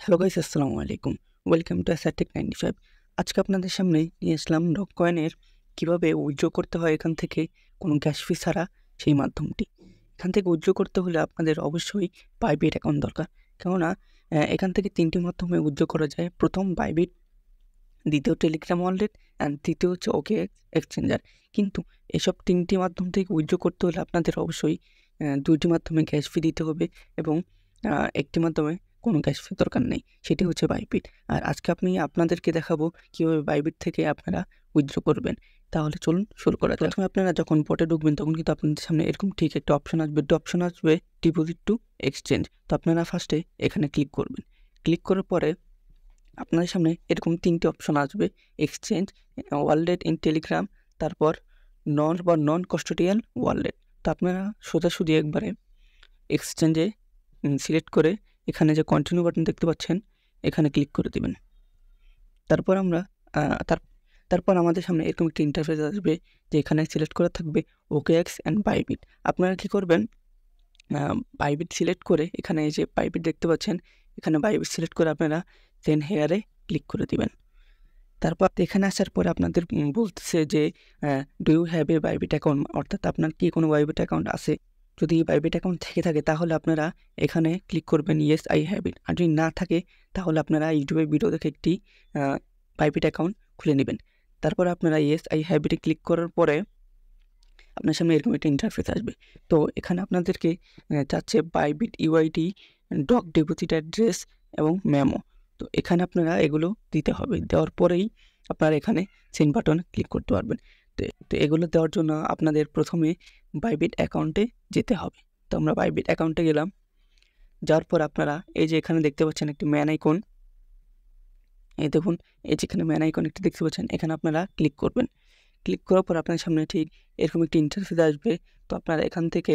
Hello guys, আসসালামু আলাইকুম। Welcome to Asartech 95। আজকে আপনাদের সামনে নিয়ে আসলাম ডগ কয়েনের কীভাবে উইথড্র করতে হয় এখান থেকে কোনো ক্যাশ ফি ছাড়া সেই মাধ্যমটি। এখান থেকে উইথড্র করতে হলে আপনাদের অবশ্যই বাইবিট অ্যাকাউন্ট দরকার। কেননা এখান থেকে ৩টি মাধ্যমে উইথড্র করা যায়। প্রথম বাইবিট, দ্বিতীয় টেলিগ্রাম ওয়ালেট অ্যান্ড তৃতীয় হচ্ছে OKX এক্সচেঞ্জার। কিন্তু এসব ৩টি মাধ্যম থেকে উইথড্র করতে হলে আপনাদের অবশ্যই ২টি মাধ্যমে ক্যাশ ফি দিতে হবে এবং একটি মাধ্যমে কোনো ক্যাশ ফি দরকার নেই, সেটি হচ্ছে বাইবিট। আর আজকে আমি আপনাদেরকে দেখাবো কীভাবে বাইবিট থেকে আপনারা উইথড্র করবেন। তাহলে চলুন শুরু করা যাক। প্রথমে আপনারা যখন বটে ঢুকবেন তখন কিন্তু আপনাদের সামনে এরকম ঠিক একটা অপশন আসবে, ডিপোজিট টু এক্সচেঞ্জ। তো আপনারা ফার্স্টে এখানে ক্লিক করবেন। ক্লিক করার পরে আপনাদের সামনে এরকম ৩টি অপশন আসবে, এক্সচেঞ্জ, ওয়ালেট ইন টেলিগ্রাম, তারপর নন কাস্টোডিয়াল ওয়ালেট। তো আপনারা সোজাসুজি একবারে এক্সচেঞ্জে সিলেক্ট করে এখানে যে কন্টিনিউ বাটন দেখতে পাচ্ছেন এখানে ক্লিক করে দেবেন। তারপর আমাদের সামনে এরকম একটি ইন্টারফেস আসবে যে এখানে সিলেক্ট করা থাকবে OKX অ্যান্ড বাইবিট। আপনারা কী করবেন, বাইবিট সিলেক্ট করে এখানে এই যে বাইবিট দেখতে পাচ্ছেন, এখানে বাইবিট সিলেক্ট করে আপনারা দেন হেয়ারে ক্লিক করে দিবেন। তারপর এখানে আসার পরে আপনাদের বলতেছে যে do you have a Bybit account, অর্থাৎ আপনার কি কোনো বাইবিট অ্যাকাউন্ট আছে। যদি বাইবিট অ্যাকাউন্ট থেকে থাকে তাহলে আপনারা এখানে ক্লিক করবেন ইয়েস আই হ্যাভ ইট। আর যদি না থাকে তাহলে আপনারা ইউটিউবে ভিডিও দেখে একটি বাইবিট অ্যাকাউন্ট খুলে নেবেন। তারপর আপনারা ইয়েস আই হ্যাভ ইটে ক্লিক করার পরে আপনার সামনে এরকম একটা ইন্টারফেস আসবে। তো এখানে আপনাদেরকে চাচ্ছে Bybit UID, dog deposit address এবং মেমো। তো এখানে আপনারা এগুলো দিতে হবে। দেওয়ার পরেই আপনারা এখানে সেন্ড বাটনে ক্লিক করতে পারবেন। তো এগুলো দেওয়ার জন্য আপনাদের প্রথমে বাইবিট অ্যাকাউন্টে যেতে হবে। তো আমরা বাইবিট অ্যাকাউন্টে গেলাম। যাওয়ার পর আপনারা এই যে এখানে দেখতে পাচ্ছেন একটি ম্যান আইকন, এই দেখুন এই যেখানে ম্যান আইকন একটি দেখতে পাচ্ছেন, এখানে আপনারা ক্লিক করবেন। ক্লিক করার পর আপনার সামনে ঠিক এরকম একটি ইন্টারফেস আসবে। তো আপনারা এখান থেকে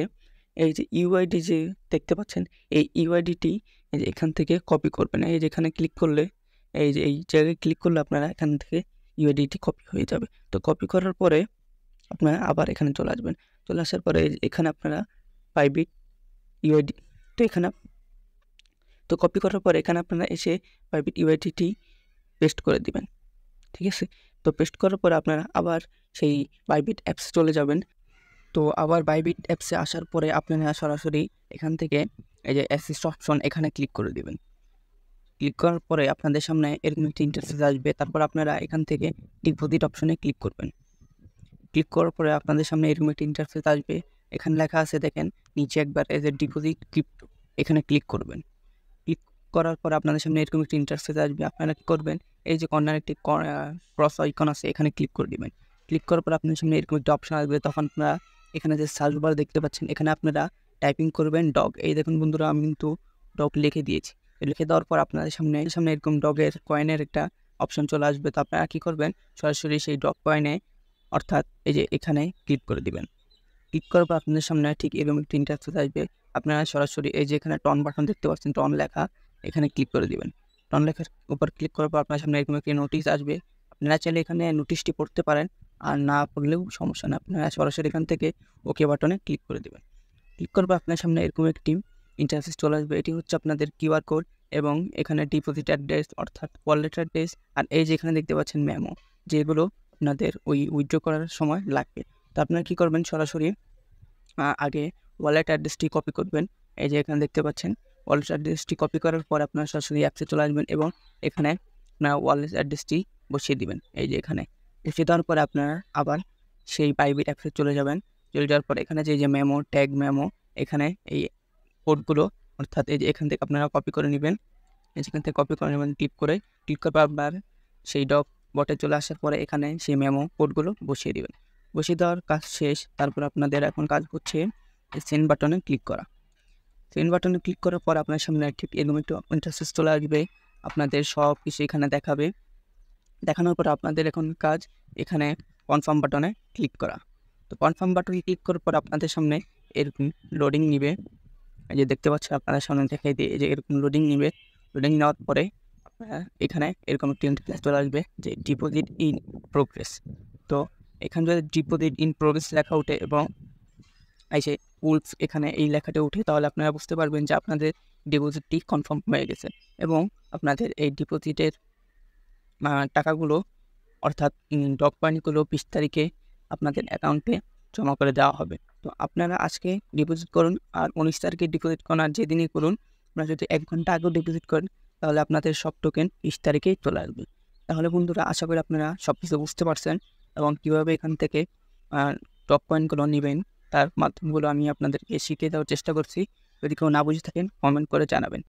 এই যে ইউআইডি যে দেখতে পাচ্ছেন, এই ইউআইডিটি এই যে এখান থেকে কপি করবেন। এই যে এখানে ক্লিক করলে এই যে এই জায়গায় ক্লিক করলে আপনারা এখান থেকে ইউআইডিটি কপি হয়ে যাবে। তো কপি করার পরে আপনারা আবার এখানে চলে আসবেন। চলে আসার পরে এখানে আপনারা বাইবিট ইউআইডি, তো কপি করার পরে এখানে আপনারা এসে বাইবিট ইউআইডিটি পেস্ট করে দিবেন। ঠিক আছে? তো পেস্ট করার পরে আপনারা আবার সেই বাইবিট অ্যাপসে চলে যাবেন। তো আবার বাইবিট অ্যাপসে আসার পরে আপনারা সরাসরি এখান থেকে এই যে অ্যাসিস্ট অপশন এখানে ক্লিক করে দিবেন। ক্লিক করার পরে আপনাদের সামনে এরকম একটি ইন্টারফেস আসবে। তারপর আপনারা এখান থেকে ডিপোজিট অপশনে ক্লিক করবেন। ক্লিক করার পরে আপনাদের সামনে এরকম একটি ইন্টারফেস আসবে। এখানে লেখা আছে দেখেন নিচে একবার এই যে ডিপোজিট ক্রিপ্টো, এখানে ক্লিক করবেন। ক্লিক করার পর আপনাদের সামনে এরকম একটি ইন্টারফেস আসবে। আপনারা কী করবেন, এই যে কর্নার একটি ক্রস আইকন আছে, এখানে ক্লিক করে দিবেন। ক্লিক করার পর আপনাদের সামনে এরকম একটি অপশন আসবে। তখন আপনারা এখানে যে সার্চ বার দেখতে পাচ্ছেন, এখানে আপনারা টাইপিং করবেন ডগ। এই দেখুন বন্ধুরা, আমি কিন্তু ডগ লিখে দিয়েছি। লিখে দেওয়ার পর আপনাদের সামনে এরকম ডগের কয়েনের একটা অপশন চলে আসবে। তো আপনারা কী করবেন, সরাসরি সেই ডগ কয়েনে অর্থাৎ এই যে এখানে ক্লিক করে দিবেন। ক্লিক করার পর আপনাদের সামনে ঠিক এরকম একটি ইন্টারফেস আসবে। আপনারা সরাসরি এই যে এখানে টন বাটন দেখতে পাচ্ছেন, টন লেখা, এখানে ক্লিক করে দিবেন। টন লেখার উপর ক্লিক করার পর আপনার সামনে এরকম একটি নোটিশ আসবে। আপনারা চাইলে এখানে নোটিশটি পড়তে পারেন, আর না পড়লেও সমস্যা না। আপনারা সরাসরি এখান থেকে ওকে বাটনে ক্লিক করে দেবেন। ক্লিক করার পর আপনার সামনে এরকম একটি ইন্টারফেস চলে আসবে। এটি হচ্ছে আপনাদের কিউআর কোড এবং এখানে ডিপোজিট অ্যাড্রেস অর্থাৎ ওয়ালেট অ্যাড্রেস, আর এই যে এখানে দেখতে পাচ্ছেন মেমো, যেগুলো আপনাদের ওই উইথড্র করার সময় লাগবে। তো আপনারা কী করবেন, সরাসরি আগে ওয়ালেট অ্যাড্রেসটি কপি করবেন। এই যে এখানে দেখতে পাচ্ছেন ওয়ালেট অ্যাড্রেসটি কপি করার পর আপনারা সরাসরি অ্যাপসে চলে আসবেন এবং এখানে আপনার ওয়ালেট অ্যাড্রেসটি বসিয়ে দিবেন। এই যে এখানে বসিয়ে দেওয়ার পরে আপনারা আবার সেই বাইবিট অ্যাপসে চলে যাবেন। চলে যাওয়ার পরে এখানে যে মেমো, ট্যাগ মেমো, এখানে এই কোডগুলো অর্থাৎ এই যে এখান থেকে আপনারা কপি করে নেবেন। যেখান থেকে কপি করে নেবেন, ক্লিক করার পর আপনার সেই ডগ বটে চলে আসার পরে এখানে সেই মেমো কোডগুলো বসিয়ে দেবেন। বসিয়ে দেওয়ার কাজ শেষ। তারপর আপনাদের এখন কাজ হচ্ছে সেন্ড বাটনে ক্লিক করা। সেন্ড বাটনে ক্লিক করার পর আপনার সামনে ঠিক এরকম একটু ইন্টারফেস চলে আসবে। আপনাদের সব কিছু এখানে দেখাবে। দেখানোর পর আপনাদের এখন কাজ এখানে কনফার্ম বাটনে ক্লিক করা। তো কনফার্ম বাটনে ক্লিক করার পর আপনাদের সামনে এরকম লোডিং নিবে। এই যে দেখতে পাচ্ছেন আপনাদের সামনে দেখাই দিয়ে যে এরকম লোডিং নিবে। লোডিং নেওয়ার পরে আপনারা এখানে এরকম একটি ইন্টারফেস চলে আসবে যে ডিপোজিট ইন প্রোগ্রেস। তো এখানে যদি ডিপোজিট ইন প্রোগ্রেস লেখা ওঠে এবং এই যে উলফ এখানে এই লেখাটা উঠে, তাহলে আপনারা বুঝতে পারবেন যে আপনাদের ডিপোজিটটি কনফার্ম হয়ে গেছে এবং আপনাদের এই ডিপোজিটের টাকাগুলো অর্থাৎ ডগ পয়েন্টগুলো 20 তারিখে আপনাদের অ্যাকাউন্টে জমা করে দেওয়া হবে। তো আপনারা আজকে ডিপোজিট করুন আর 19 তারিখে ডিপোজিট করুন আর যেদিনই করুন, আপনারা যদি 1 ঘন্টা আগেও ডিপোজিট করেন তাহলে আপনাদের সব টোকেন 20 তারিখেই চলে আসবে। তাহলে বন্ধুরা আশা করি আপনারা সব কিছু বুঝতে পারছেন এবং কীভাবে এখান থেকে ডগ পয়েন্টগুলো নেবেন তার মাধ্যমগুলো আমি আপনাদেরকে শিখিয়ে দেওয়ার চেষ্টা করছি। যদি কেউ না বুঝে থাকেন কমেন্ট করে জানাবেন।